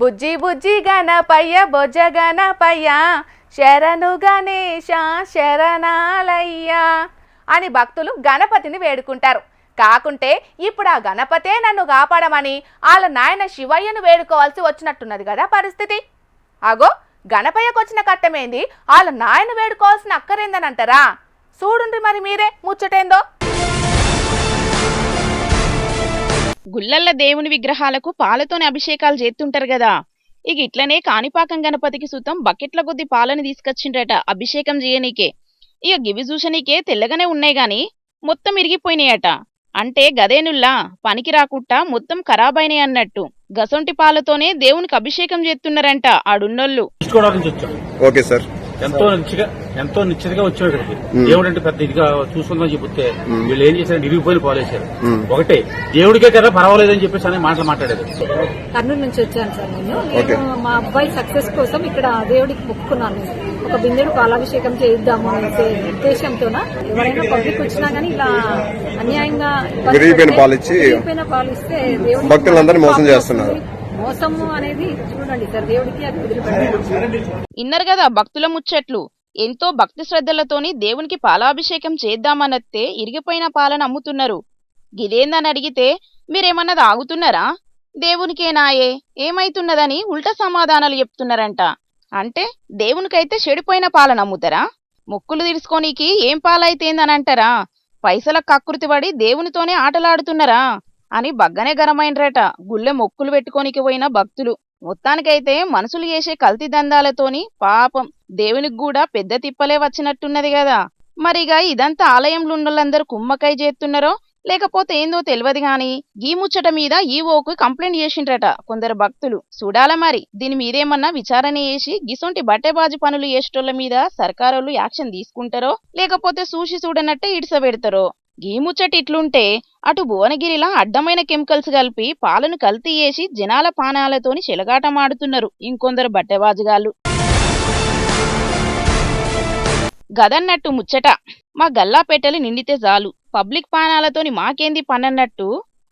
బుజ్జి బుజ్జి గణపయ్య బొజ్జ గణపయ్య శరణు గణేశ శరణాలయ్యా అని భక్తులు గణపతిని వేడుకుంటారు. కాకుంటే ఇప్పుడు ఆ గణపతే నన్ను కాపాడమని వాళ్ళ నాయన శివయ్యను వేడుకోవాల్సి వచ్చినట్టున్నది కదా పరిస్థితి. అగో గణపయ్యకు వచ్చిన కట్టమేంది, వాళ్ళ నాయన వేడుకోవాల్సిన అక్కరేందని అంటారా? చూడుండ్రి మరి మీరే ముచ్చటేందో. గుళ్ళల్ల దేవుని విగ్రహాలకు పాలతోనే అభిషేకాలు చేస్తుంటారు కదా. ఇక ఇట్లనే కాణిపాకం గణపతికి సుతం బకెట్ల కొద్ది పాలను తీసుకొచ్చిండ్రట అభిషేకం చేయనీకే. ఇక గివి చూసనీకే తెల్లగానే ఉన్నాయి గాని మొత్తం ఇరిగిపోయినాయట. అంటే గదేనుల్లా పనికి రాకుట్టా మొత్తం ఖరాబైనాయి అన్నట్టు. గసొంటి పాలతోనే దేవునికి అభిషేకం చేస్తున్నారంట ఆడున్నోళ్ళు. ఓకే సార్, ఎంతో నిశ్చితగా వచ్చాడు ఇక్కడికి. దేవుడు అంటే పెద్ద ఇదిగా చూసుకుందామని చెప్తే వీళ్ళు ఏం చేశారు, ఇరిగిపోయిన పాలేశారు. ఒకటే దేవుడికే కదా పర్వాలేదని చెప్పేసి అనే మాటలు మాట్లాడారు. కర్నూలు నుంచి వచ్చాను సార్. నేను మా అబ్బాయి సక్సెస్ కోసం ఇక్కడ దేవుడికి మొక్కుకున్నాను. ఒక బిందెడు పాలాభిషేకం చేయిద్దాము అనే ఉద్దేశంతోన ఎవరైనా పబ్లిక్ వచ్చినా గానీ ఇలా అన్యాయంగా విరిగిపోయిన పాలు ఇస్తే భక్తులందరినీ మోసం చేస్తున్నారు. మోసము అనేది చూడండి సార్, దేవుడికి అది వదిలిపెట్టారు. ఇన్నరు కదా భక్తుల ముచ్చట్లు. ఎంతో భక్తి శ్రద్ధలతోని దేవునికి పాలాభిషేకం చేద్దామనత్తే ఇరిగిపోయిన పాలను అమ్ముతున్నారు. గిదేందని అడిగితే మీరేమన్నది ఆగుతున్నారా, దేవునికేనాయే ఏమైతున్నదని ఉల్టా సమాధానాలు చెప్తున్నారంట. అంటే దేవునికైతే చెడిపోయిన పాలను అమ్ముతారా? మొక్కులు తీర్చుకోనీకి ఏం పాలైతేందని అంటారా? పైసల కకృతి పడి దేవునితోనే ఆటలాడుతున్నారా అని బగ్గనే గరమైనరట గుళ్ళె మొక్కులు పెట్టుకోనికి పోయిన భక్తులు. మొత్తానికైతే మనుషులు చేసే కల్తీ దందాలతోని పాపం దేవునికి కూడా పెద్ద తిప్పలే వచ్చినట్టున్నది కదా. మరిగా ఇదంతా ఆలయంలో ఉన్నోళ్ళందరూ కుమ్మకాయ చేస్తున్నారో లేకపోతే ఏందో తెలియదు గాని ఈ ముచ్చట మీద ఈవోకు కంప్లైంట్ చేసిండ్రట కొందరు భక్తులు. చూడాల మరి దీని మీదేమన్నా విచారణ చేసి గిసొంటి బట్టెబాజు పనులు చేసేటోళ్ల మీద సర్కారోళ్ళు యాక్షన్ తీసుకుంటారో లేకపోతే చూసి చూడనట్టే ఇడిసబెడతారో. ఈ ముచ్చట ఇట్లుంటే అటు భువనగిరిలా అడ్డమైన కెమికల్స్ కలిపి పాలను కల్తీ చేసి జనాల పానాలతోని చెలగాటమాడుతున్నారు ఇంకొందరు బట్టెబాజుగాళ్ళు. గదన్నట్టు ముచ్చట మా గల్లాపేటలు నిండితే చాలు పబ్లిక్ పానాలతోని మాకేంది పనన్నట్టు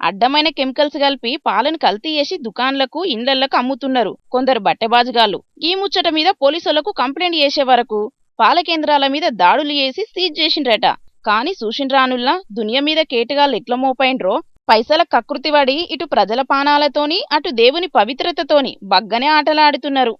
అడ్డమైన కెమికల్స్ కలిపి పాలను కల్తీ చేసి దుకాన్లకు ఇండ్లకు అమ్ముతున్నారు కొందరు బట్టెబాజుగాళ్ళు. ఈ ముచ్చట మీద పోలీసులకు కంప్లైంట్ చేసే వరకు పాల కేంద్రాల మీద దాడులు చేసి సీజ్ చేసిండ్రట. కాని సూషిన్రానుల్లా దునియా మీద కేటగాళ్ళు ఎట్ల మోపైండ్రో పైసల కకృతిపడి ఇటు ప్రజల పానాలతోని అటు దేవుని పవిత్రతతోని బగ్గనే ఆటలాడుతున్నారు.